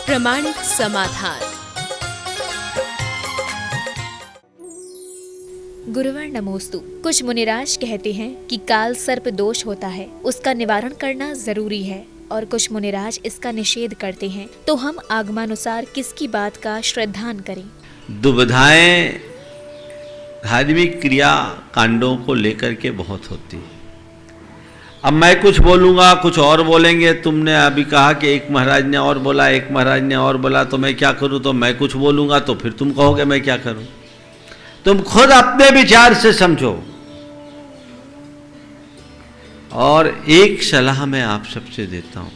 प्रमाणिक समाधान। गुरुवर नमोस्तु। कुछ मुनिराज कहते हैं कि काल सर्प दोष होता है, उसका निवारण करना जरूरी है, और कुछ मुनिराज इसका निषेध करते हैं। तो हम आगमानुसार किसकी बात का श्रद्धान करें? दुविधाएं धार्मिक क्रिया कांडों को लेकर के बहुत होती है। अब मैं कुछ बोलूँगा, कुछ और बोलेंगे। तुमने अभी कहा कि एक महाराज ने और बोला, एक महाराज ने और बोला, तो मैं क्या करूँ? तो मैं कुछ बोलूँगा तो फिर तुम कहोगे मैं क्या करूँ। तुम खुद अपने विचार से समझो। और एक सलाह मैं आप सबसे देता हूँ,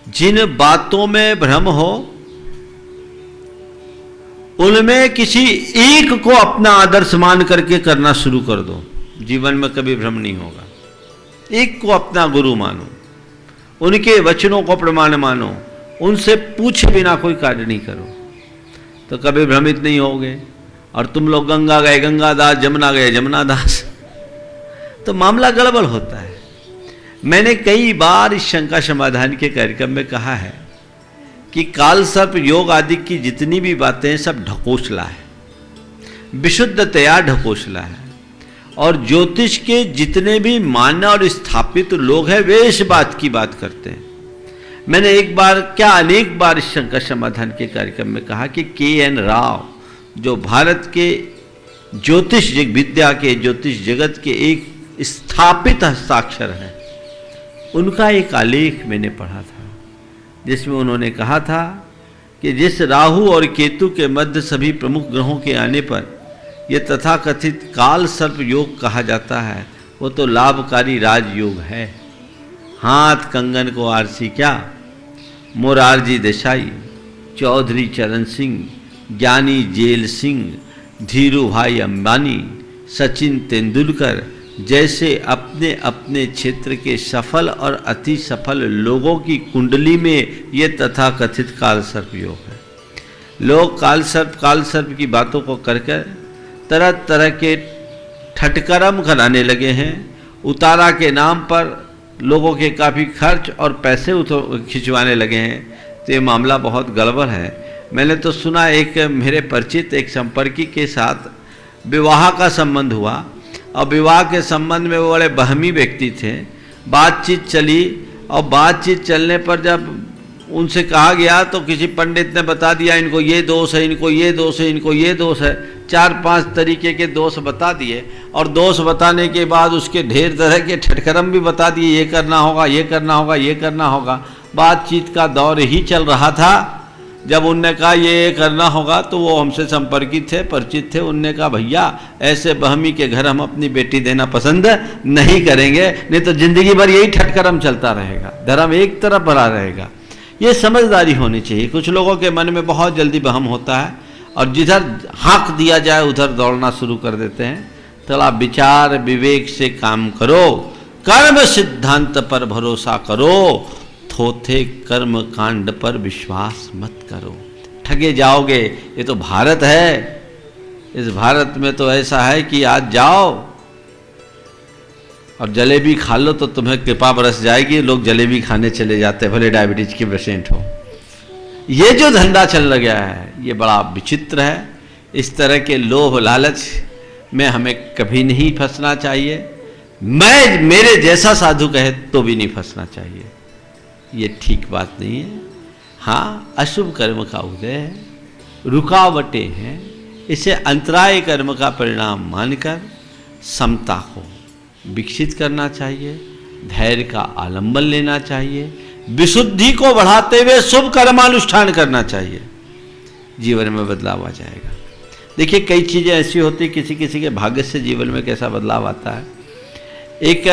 जिन बातों में भ्रम हो उनमें किसी एक को अपना आदर्श मान करके करना शुरू कर दो, जीवन में कभी भ्रम नहीं होगा। एक को अपना गुरु मानो, उनके वचनों को प्रमाण मानो, उनसे पूछे बिना कोई कार्य नहीं करो, तो कभी भ्रमित नहीं होगे। और तुम लोग गंगा गए गंगादास, जमुना गए जमुनादास, तो मामला गड़बड़ होता है। मैंने कई बार इस शंका समाधान के कार्यक्रम में कहा है कि काल सर्प योग आदि की जितनी भी बातें हैं सब ढकोसला है, विशुद्धतया ढकोसला है। और ज्योतिष के जितने भी मान्य और स्थापित लोग हैं वे इस बात की बात करते हैं। मैंने एक बार क्या अनेक बार इस शंका समाधान के कार्यक्रम में कहा कि के.एन. राव, जो भारत के ज्योतिष विद्या के ज्योतिष जगत के एक स्थापित हस्ताक्षर हैं, उनका एक आलेख मैंने पढ़ा था जिसमें उन्होंने कहा था कि जिस राहु और केतु के मध्य सभी प्रमुख ग्रहों के आने पर यह तथाकथित काल सर्प योग कहा जाता है, वो तो लाभकारी राजयोग है। हाथ कंगन को आरसी क्या, मोरारजी देसाई, चौधरी चरण सिंह, ज्ञानी जेल सिंह, धीरू भाई अंबानी, सचिन तेंदुलकर जैसे अपने अपने क्षेत्र के सफल और अति सफल लोगों की कुंडली में ये तथाकथित काल सर्प योग है। लोग काल सर्प की बातों को कर तरह तरह के ठटकरम कराने लगे हैं। उतारा के नाम पर लोगों के काफ़ी खर्च और पैसे खिंचवाने लगे हैं, तो ये मामला बहुत गड़बड़ है। मैंने तो सुना एक मेरे परिचित एक संपर्की के साथ विवाह का संबंध हुआ, और विवाह के संबंध में वो बड़े बहमी व्यक्ति थे। बातचीत चली, और बातचीत चलने पर जब उनसे कहा गया तो किसी पंडित ने बता दिया इनको ये दोष है, इनको ये दोष है, इनको ये दोष है। 4-5 तरीके के दोष बता दिए, और दोष बताने के बाद उसके ढेर तरह के ठटकरम भी बता दिए, ये करना होगा, ये करना होगा, ये करना होगा। बातचीत का दौर ही चल रहा था। जब उनने कहा ये करना होगा तो वो हमसे संपर्कित थे, परिचित थे। उनने कहा भैया ऐसे बहमी के घर हम अपनी बेटी देना पसंद नहीं करेंगे, नहीं तो जिंदगी भर यही ठटकरम चलता रहेगा, धर्म एक तरफ भरा रहेगा। ये समझदारी होनी चाहिए। कुछ लोगों के मन में बहुत जल्दी वहम होता है, और जिधर हाँक दिया जाए उधर दौड़ना शुरू कर देते हैं। थोड़ा विचार विवेक से काम करो, कर्म सिद्धांत पर भरोसा करो, थोथे कर्म कांड पर विश्वास मत करो, ठगे जाओगे। ये तो भारत है, इस भारत में तो ऐसा है कि आज जाओ और जलेबी खा लो तो तुम्हें कृपा बरस जाएगी। लोग जलेबी खाने चले जाते हैं, भले डायबिटीज के पेशेंट हो। ये जो धंधा चल गया है ये बड़ा विचित्र है। इस तरह के लोभ लालच में हमें कभी नहीं फंसना चाहिए। मेरे जैसा साधु कहे तो भी नहीं फंसना चाहिए, ये ठीक बात नहीं है। हाँ, अशुभ कर्म का उदय है, रुकावटें हैं, इसे अंतराय कर्म का परिणाम मानकर समता को विकसित करना चाहिए, धैर्य का आलंबन लेना चाहिए, विशुद्धि को बढ़ाते हुए शुभ कर्मानुष्ठान करना चाहिए। जीवन में बदलाव आ जाएगा। देखिए कई चीज़ें ऐसी होती, किसी किसी के भाग्य से जीवन में कैसा बदलाव आता है। एक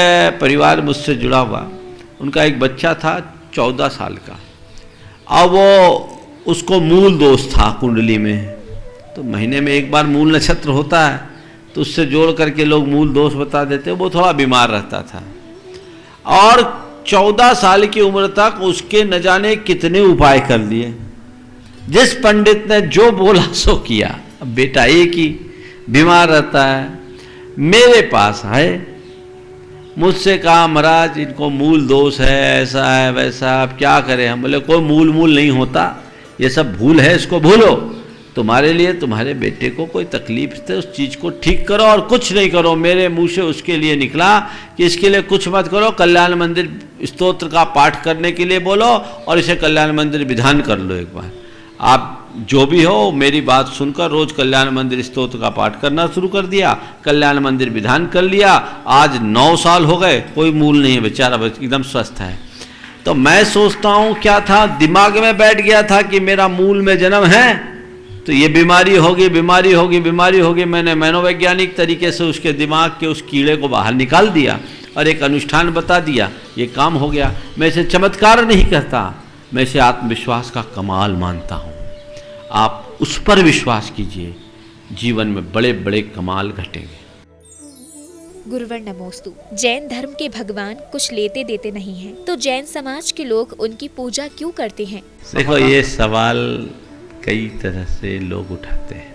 परिवार मुझसे जुड़ा हुआ, उनका एक बच्चा था 14 साल का, अब वो उसको मूल दोष था कुंडली में। तो महीने में एक बार मूल नक्षत्र होता है, तो उससे जोड़ करके लोग मूल दोष बता देते। वो थोड़ा बीमार रहता था, और 14 साल की उम्र तक उसके न जाने कितने उपाय कर लिए। जिस पंडित ने जो बोला सो किया। अब बेटा एक ही बीमार रहता है, मेरे पास है, मुझसे कहा महाराज इनको मूल दोष है, ऐसा है वैसा, अब क्या करें हम। बोले कोई मूल नहीं होता, ये सब भूल है, इसको भूलो। तुम्हारे लिए तुम्हारे बेटे को कोई तकलीफ थे, उस चीज़ को ठीक करो और कुछ नहीं करो। मेरे मुंह से उसके लिए निकला कि इसके लिए कुछ मत करो, कल्याण मंदिर स्तोत्र का पाठ करने के लिए बोलो और इसे कल्याण मंदिर विधान कर लो। एक बार आप जो भी हो मेरी बात सुनकर रोज कल्याण मंदिर स्तोत्र का पाठ करना शुरू कर दिया, कल्याण मंदिर विधान कर लिया। आज 9 साल हो गए, कोई मूल नहीं है, बेचारा एकदम स्वस्थ है। तो मैं सोचता हूँ क्या था, दिमाग में बैठ गया था कि मेरा मूल में जन्म है तो ये बीमारी होगी बीमारी होगी बीमारी होगी। मैंने मनोवैज्ञानिक तरीके से उसके दिमाग के उस कीड़े को बाहर निकाल दिया और एक अनुष्ठान बता दिया, ये काम हो गया। मैं इसे चमत्कार नहीं कहता, मैं इसे आत्मविश्वास का कमाल मानता हूँ। आप उस पर विश्वास कीजिए, जीवन में बड़े बड़े कमाल घटेंगे। गुरुवर नमोस्तु। जैन धर्म के भगवान कुछ लेते देते नहीं हैं, तो जैन समाज के लोग उनकी पूजा क्यों करते हैं? देखो ये सवाल कई तरह से लोग उठाते हैं।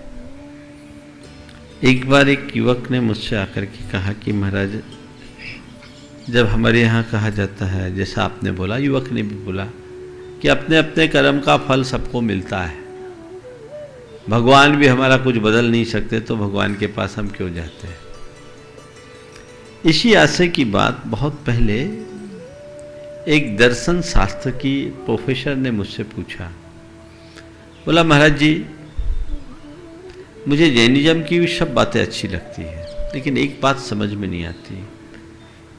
एक बार एक युवक ने मुझसे आकर के कहा कि महाराज जब हमारे यहाँ कहा जाता है, जैसा आपने बोला, युवक ने भी बोला कि अपने अपने कर्म का फल सबको मिलता है, भगवान भी हमारा कुछ बदल नहीं सकते, तो भगवान के पास हम क्यों जाते हैं। इसी आशय की बात बहुत पहले एक दर्शन शास्त्र की प्रोफेसर ने मुझसे पूछा। बोला महाराज जी मुझे जैनिज्म की भी सब बातें अच्छी लगती है, लेकिन एक बात समझ में नहीं आती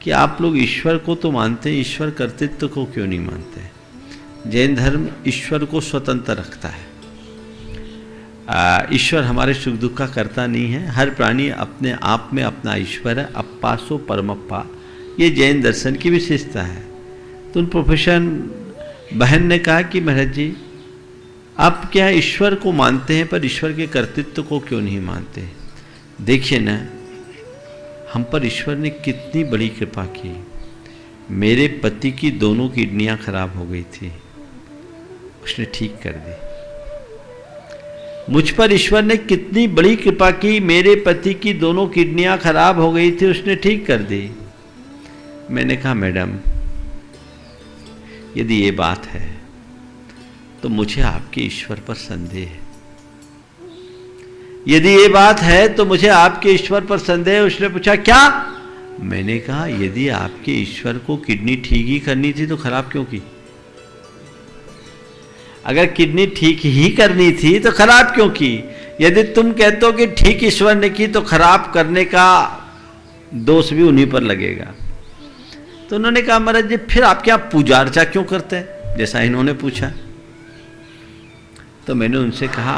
कि आप लोग ईश्वर को तो मानते हैं, ईश्वर कर्तृत्व को क्यों नहीं मानते। जैन धर्म ईश्वर को स्वतंत्र रखता है। ईश्वर हमारे सुख दुख का करता नहीं है, हर प्राणी अपने आप में अपना ईश्वर है, अप्पासो परमप्पा, ये जैन दर्शन की विशेषता है। तो उन प्रोफेसर बहन ने कहा कि महाराज जी आप क्या ईश्वर को मानते हैं पर ईश्वर के कर्तृत्व को क्यों नहीं मानते। देखिए ना हम पर ईश्वर ने कितनी बड़ी कृपा की। मेरे पति की दोनों किडनियां खराब हो गई थी, उसने ठीक कर दी। मुझ पर ईश्वर ने कितनी बड़ी कृपा की, मेरे पति की दोनों किडनियां खराब हो गई थी, उसने ठीक कर दी। मैंने कहा मैडम यदि ये बात है तो मुझे आपके ईश्वर पर संदेह है। यदि ये बात है तो मुझे आपके ईश्वर पर संदेह है। उसने पूछा क्या? मैंने कहा यदि आपके ईश्वर को किडनी ठीक ही करनी थी तो खराब क्यों की? अगर किडनी ठीक ही करनी थी तो खराब क्यों की? यदि तुम कहते हो कि ठीक ईश्वर ने की तो खराब करने का दोष भी उन्हीं पर लगेगा। तो उन्होंने कहा महाराज जी फिर आप क्या पूजा अर्चा क्यों करते हैं, जैसा इन्होंने पूछा। तो मैंने उनसे कहा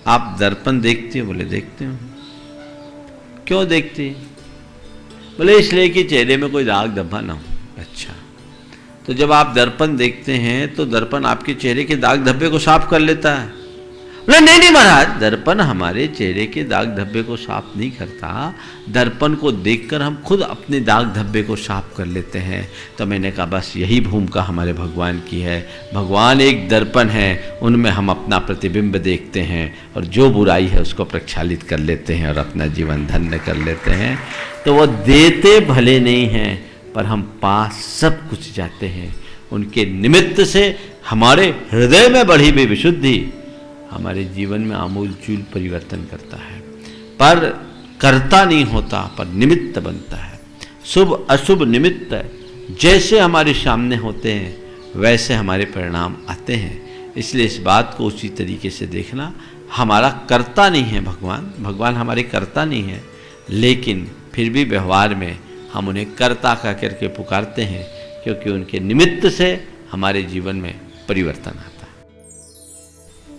आप दर्पण देखते हो? बोले देखते हो। क्यों देखते? बोले इसलिए कि चेहरे में कोई दाग धब्बा ना हो। अच्छा, तो जब आप दर्पण देखते हैं तो दर्पण आपके चेहरे के दाग धब्बे को साफ कर लेता है? बोले नहीं महाराज, दर्पण हमारे चेहरे के दाग धब्बे को साफ नहीं करता, दर्पण को देखकर हम खुद अपने दाग धब्बे को साफ कर लेते हैं। तो मैंने कहा बस यही भूमिका हमारे भगवान की है। भगवान एक दर्पण है, उनमें हम अपना प्रतिबिंब देखते हैं और जो बुराई है उसको प्रक्षालित कर लेते हैं और अपना जीवन धन्य कर लेते हैं। तो वो देते भले नहीं हैं पर हम पास सब कुछ जाते हैं। उनके निमित्त से हमारे हृदय में बढ़ी हुई विशुद्धि हमारे जीवन में आमूलचूल परिवर्तन करता है, पर करता नहीं होता, पर निमित्त बनता है। शुभ अशुभ निमित्त जैसे हमारे सामने होते हैं वैसे हमारे परिणाम आते हैं। इसलिए इस बात को उसी तरीके से देखना। हमारा कर्ता नहीं है भगवान, भगवान हमारे कर्ता नहीं है, लेकिन फिर भी व्यवहार में हम उन्हें कर्ता कह करके पुकारते हैं, क्योंकि उनके निमित्त से हमारे जीवन में परिवर्तन आता है।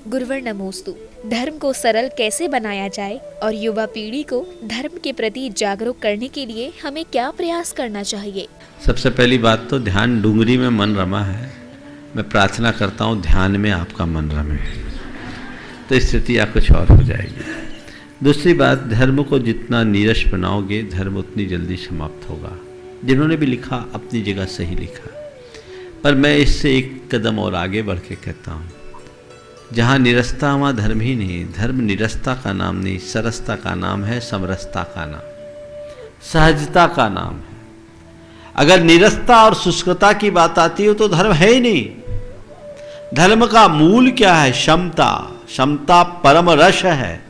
गुरुवर नमोस्तु। धर्म को सरल कैसे बनाया जाए और युवा पीढ़ी को धर्म के प्रति जागरूक करने के लिए हमें क्या प्रयास करना चाहिए? सबसे पहली बात तो ध्यान डूंगरी में मन रमा है। मैं प्रार्थना करता हूँ ध्यान में आपका मन रमे, तो स्थिति आप कुछ और हो जाएगी। दूसरी बात, धर्म को जितना नीरस बनाओगे धर्म उतनी जल्दी समाप्त होगा। जिन्होंने भी लिखा अपनी जगह सही लिखा, पर मैं इससे एक कदम और आगे बढ़ के कहता हूँ, जहाँ निरस्ता वहाँ धर्म ही नहीं। धर्म निरस्ता का नाम नहीं, सरसता का नाम है, समरसता का नाम, सहजता का नाम है। अगर नीरसता और शुष्कता की बात आती है तो धर्म है ही नहीं। धर्म का मूल क्या है? क्षमता। क्षमता परम रस है।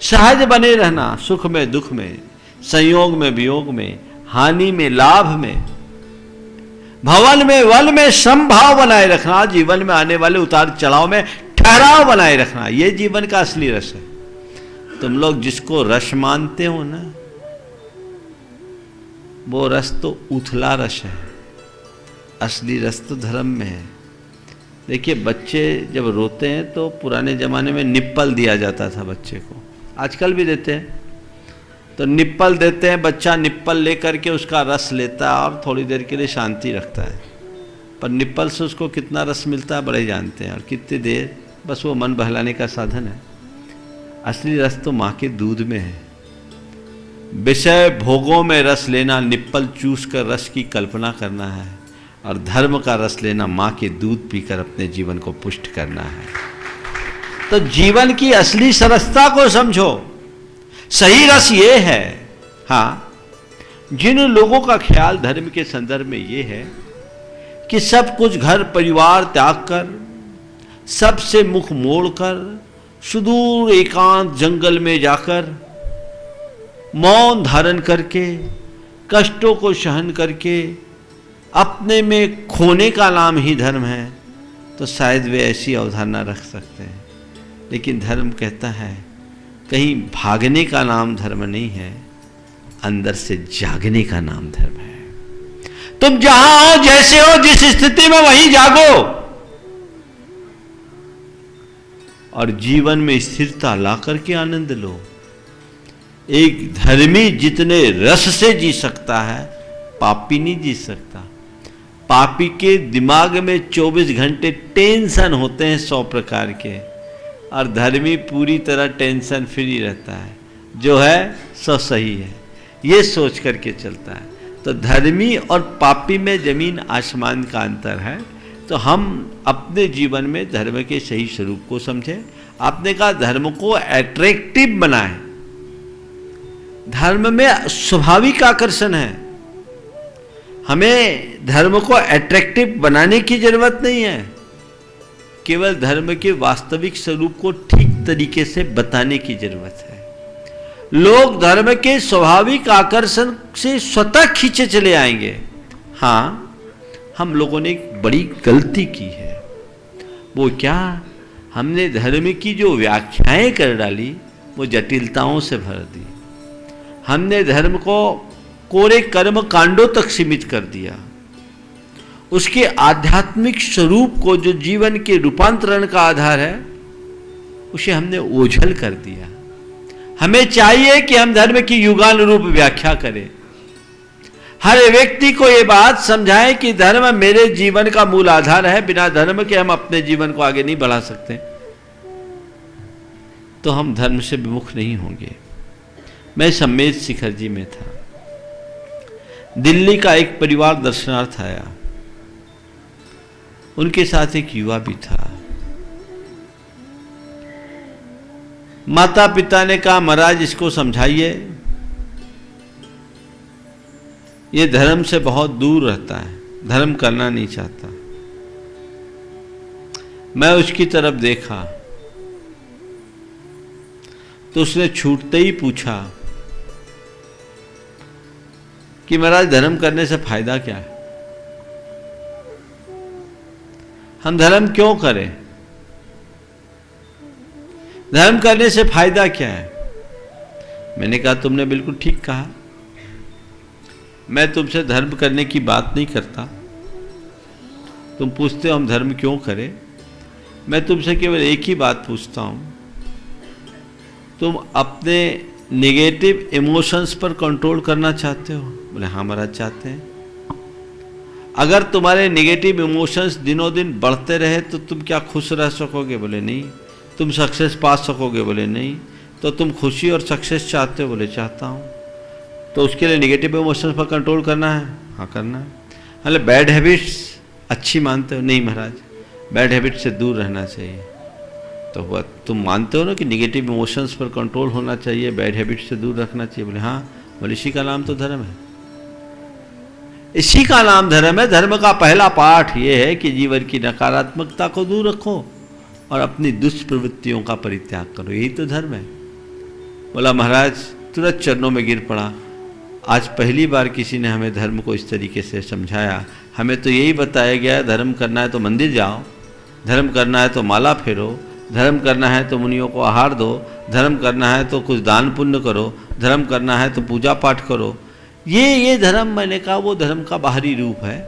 सहज बने रहना, सुख में दुख में, संयोग में वियोग में, हानि में लाभ में, भवन में वल में समभाव बनाए रखना, जीवन में आने वाले उतार चढ़ाव में ठहराव बनाए रखना, यह जीवन का असली रस है। तुम लोग जिसको रस मानते हो ना, वो रस तो उथला रस है। असली रस तो धर्म में है। देखिए, बच्चे जब रोते हैं तो पुराने जमाने में निप्पल दिया जाता था बच्चे को, आजकल भी देते हैं। तो निप्पल देते हैं, बच्चा निप्पल लेकर के उसका रस लेता है और थोड़ी देर के लिए शांति रखता है। पर निप्पल से उसको कितना रस मिलता है बड़े जानते हैं, और कितनी देर, बस वो मन बहलाने का साधन है। असली रस तो माँ के दूध में है। विषय भोगों में रस लेना, निप्पल चूस कर रस की कल्पना करना है, और धर्म का रस लेना माँ के दूध पीकर अपने जीवन को पुष्ट करना है। तो जीवन की असली सरसता को समझो। सही रस ये है, हाँ, जिन लोगों का ख्याल धर्म के संदर्भ में ये है कि सब कुछ घर परिवार त्याग कर, सबसे मुख मोड़कर, सुदूर एकांत जंगल में जाकर मौन धारण करके, कष्टों को सहन करके अपने में खोने का नाम ही धर्म है, तो शायद वे ऐसी अवधारणा रख सकते हैं। लेकिन धर्म कहता है कहीं भागने का नाम धर्म नहीं है, अंदर से जागने का नाम धर्म है। तुम जहां हो, जैसे हो, जिस स्थिति में, वहीं जागो और जीवन में स्थिरता ला करके आनंद लो। एक धर्मी जितने रस से जी सकता है, पापी नहीं जी सकता। पापी के दिमाग में 24 घंटे टेंशन होते हैं 100 प्रकार के, और धर्मी पूरी तरह टेंशन फ्री रहता है, जो है सो सही है, ये सोच करके चलता है। तो धर्मी और पापी में जमीन आसमान का अंतर है। तो हम अपने जीवन में धर्म के सही स्वरूप को समझें। आपने कहा धर्म को अट्रैक्टिव बनाएं। धर्म में स्वाभाविक आकर्षण है, हमें धर्म को अट्रैक्टिव बनाने की जरूरत नहीं है, केवल धर्म के वास्तविक स्वरूप को ठीक तरीके से बताने की जरूरत है। लोग धर्म के स्वाभाविक आकर्षण से स्वतः खींचे चले आएंगे। हाँ, हम लोगों ने एक बड़ी गलती की है। वो क्या? हमने धर्म की जो व्याख्याएं कर डाली वो जटिलताओं से भर दी। हमने धर्म को कोरे कर्म कांडों तक सीमित कर दिया। उसके आध्यात्मिक स्वरूप को, जो जीवन के रूपांतरण का आधार है, उसे हमने ओझल कर दिया। हमें चाहिए कि हम धर्म की युगानुरूप व्याख्या करें। हर व्यक्ति को यह बात समझाएं कि धर्म मेरे जीवन का मूल आधार है, बिना धर्म के हम अपने जीवन को आगे नहीं बढ़ा सकते। तो हम धर्म से विमुख नहीं होंगे। मैं सम्मेद शिखर जी में था, दिल्ली का एक परिवार दर्शनार्थ आया, उनके साथ एक युवा भी था। माता पिता ने कहा, महाराज इसको समझाइए, ये धर्म से बहुत दूर रहता है, धर्म करना नहीं चाहता। मैं उसकी तरफ देखा तो उसने छूटते ही पूछा कि महाराज धर्म करने से फायदा क्या है? हम धर्म क्यों करें? धर्म करने से फायदा क्या है? मैंने कहा तुमने बिल्कुल ठीक कहा। मैं तुमसे धर्म करने की बात नहीं करता। तुम पूछते हो हम धर्म क्यों करें, मैं तुमसे केवल एक ही बात पूछता हूं, तुम अपने नेगेटिव इमोशंस पर कंट्रोल करना चाहते हो? बोले हाँ महाराज चाहते हैं। अगर तुम्हारे नेगेटिव इमोशंस दिनों दिन बढ़ते रहे तो तुम क्या खुश रह सकोगे? बोले नहीं। तुम सक्सेस पा सकोगे? बोले नहीं। तो तुम खुशी और सक्सेस चाहते हो? बोले चाहता हूँ। तो उसके लिए नेगेटिव इमोशंस पर कंट्रोल करना है? हाँ करना है। मतलब बैड हैबिट्स अच्छी मानते हो? नहीं महाराज, बैड हैबिट से दूर रहना चाहिए। तो वह तुम मानते हो ना कि नेगेटिव इमोशंस पर कंट्रोल होना चाहिए, बैड हैबिट से दूर रखना चाहिए? बोले हाँ। बोले इसी का नाम तो धर्म है। इसी का नाम धर्म है। धर्म का पहला पाठ यह है कि जीवन की नकारात्मकता को दूर रखो और अपनी दुष्प्रवृत्तियों का परित्याग करो, यही तो धर्म है। बोला महाराज तुरंत चरणों में गिर पड़ा। आज पहली बार किसी ने हमें धर्म को इस तरीके से समझाया। हमें तो यही बताया गया है धर्म करना है तो मंदिर जाओ, धर्म करना है तो माला फेरो, धर्म करना है तो मुनियों को आहार दो, धर्म करना है तो कुछ दान पुण्य करो, धर्म करना है तो पूजा पाठ करो। ये धर्म, मैंने कहा वो धर्म का बाहरी रूप है,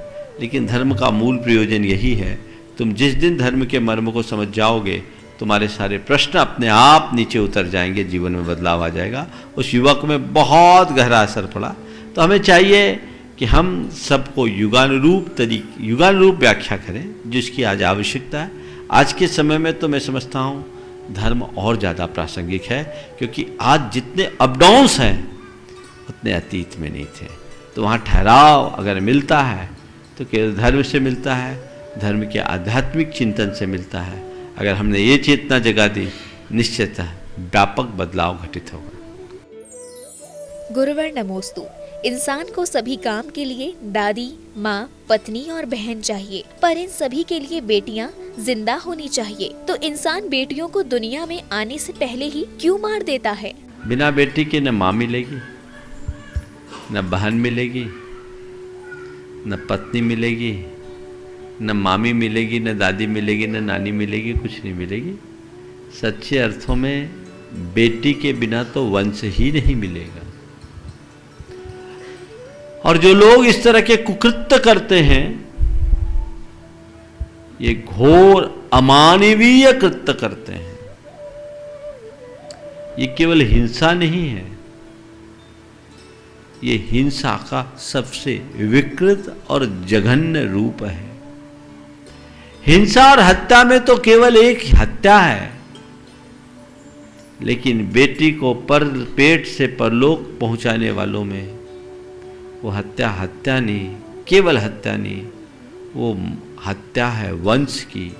लेकिन धर्म का मूल प्रयोजन यही है। तुम जिस दिन धर्म के मर्म को समझ जाओगे तुम्हारे सारे प्रश्न अपने आप नीचे उतर जाएंगे, जीवन में बदलाव आ जाएगा। उस युवक में बहुत गहरा असर पड़ा। तो हमें चाहिए कि हम सबको युगानुरूप व्याख्या करें, जिसकी आज आवश्यकता है। आज के समय में तो मैं समझता हूँ धर्म और ज़्यादा प्रासंगिक है, क्योंकि आज जितने अपडाउन्स हैं उतने अतीत में नहीं थे। तो वहाँ ठहराव अगर मिलता है तो केवल धर्म से मिलता है, धर्म के आध्यात्मिक चिंतन से मिलता है। अगर हमने ये चेतना जगा दी, निश्चितः व्यापक बदलाव घटित होगा। गुरुवर नमोस्तु। इंसान को सभी काम के लिए दादी, माँ, पत्नी और बहन चाहिए, पर इन सभी के लिए बेटियाँ जिंदा होनी चाहिए। तो इंसान बेटियों को दुनिया में आने से पहले ही क्यों मार देता है? बिना बेटी के न माँ मिलेगी, न बहन मिलेगी, न पत्नी मिलेगी, न मामी मिलेगी, न दादी मिलेगी, न नानी मिलेगी, कुछ नहीं मिलेगी। सच्चे अर्थों में बेटी के बिना तो वंश ही नहीं मिलेगा। और जो लोग इस तरह के कुकृत्य करते हैं, ये घोर अमानवीय कृत्य करते हैं। ये केवल हिंसा नहीं है, ये हिंसा का सबसे विकृत और जघन्य रूप है। हिंसा और हत्या में तो केवल एक हत्या है, लेकिन बेटी को पेट से परलोक पहुंचाने वालों में वो हत्या नहीं, केवल हत्या नहीं, वो हत्या है वंश की,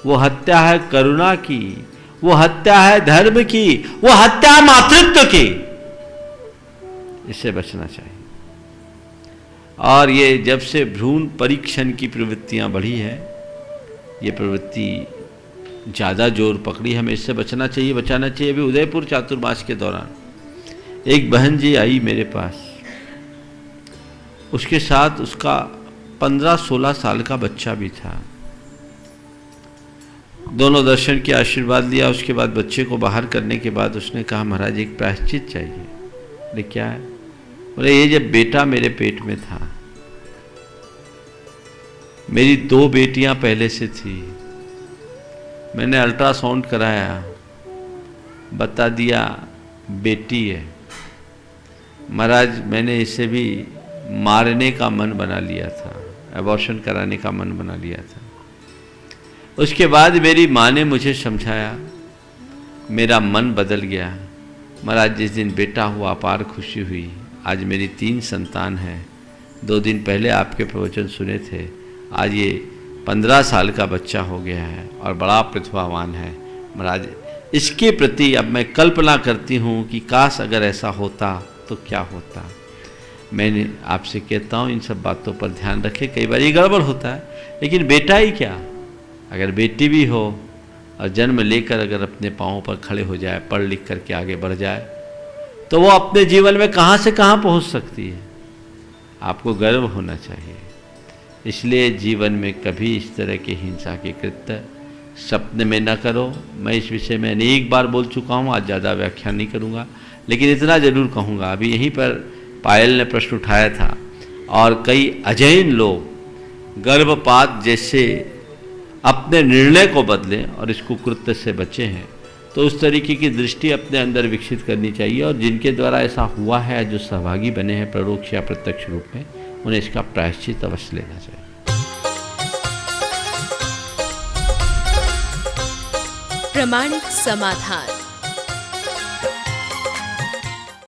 वो हत्या है करुणा की, वो हत्या है धर्म की, वो हत्या है मातृत्व की। इससे बचना चाहिए। और ये जब से भ्रूण परीक्षण की प्रवृत्तियां बढ़ी है, ये प्रवृत्ति ज़्यादा जोर पकड़ी, हमें इससे बचना चाहिए, बचाना चाहिए। अभी उदयपुर चातुर्मास के दौरान एक बहन जी आई मेरे पास, उसके साथ उसका 15-16 साल का बच्चा भी था। दोनों दर्शन के आशीर्वाद लिया। उसके बाद बच्चे को बाहर करने के बाद उसने कहा महाराज एक प्रायश्चित चाहिए। बोले क्या है? बोले ये जब बेटा मेरे पेट में था, मेरी 2 बेटियां पहले से थी, मैंने अल्ट्रासाउंड कराया, बता दिया बेटी है। महाराज मैंने इसे भी मारने का मन बना लिया था, एबॉर्शन कराने का मन बना लिया था। उसके बाद मेरी माँ ने मुझे समझाया, मेरा मन बदल गया। महाराज जिस दिन बेटा हुआ अपार खुशी हुई। आज मेरी 3 संतान हैं। 2 दिन पहले आपके प्रवचन सुने थे, आज ये 15 साल का बच्चा हो गया है और बड़ा प्रतिभावान है। महाराज इसके प्रति अब मैं कल्पना करती हूँ कि काश अगर ऐसा होता तो क्या होता। मैंने आपसे कहता हूँ इन सब बातों पर ध्यान रखें। कई बार ये गड़बड़ होता है, लेकिन बेटा ही क्या, अगर बेटी भी हो और जन्म लेकर अगर अपने पाँव पर खड़े हो जाए, पढ़ लिख करके आगे बढ़ जाए, तो वो अपने जीवन में कहाँ से कहाँ पहुँच सकती है। आपको गर्व होना चाहिए। इसलिए जीवन में कभी इस तरह के हिंसा के कृत्य सपने में न करो। मैं इस विषय में अनेक बार बोल चुका हूँ, आज ज़्यादा व्याख्यान नहीं करूँगा, लेकिन इतना ज़रूर कहूँगा। अभी यहीं पर पायल ने प्रश्न उठाया था, और कई अजैन लोग गर्भपात जैसे अपने निर्णय को बदलें और इस कुकृत्य से बचे हैं। तो उस तरीके की दृष्टि अपने अंदर विकसित करनी चाहिए, और जिनके द्वारा ऐसा हुआ है, जो सहभागी बने हैं परोक्ष या प्रत्यक्ष रूप में, उन्हें इसका प्रायश्चित अवश्य लेना चाहिए। प्रामाणिक समाधान।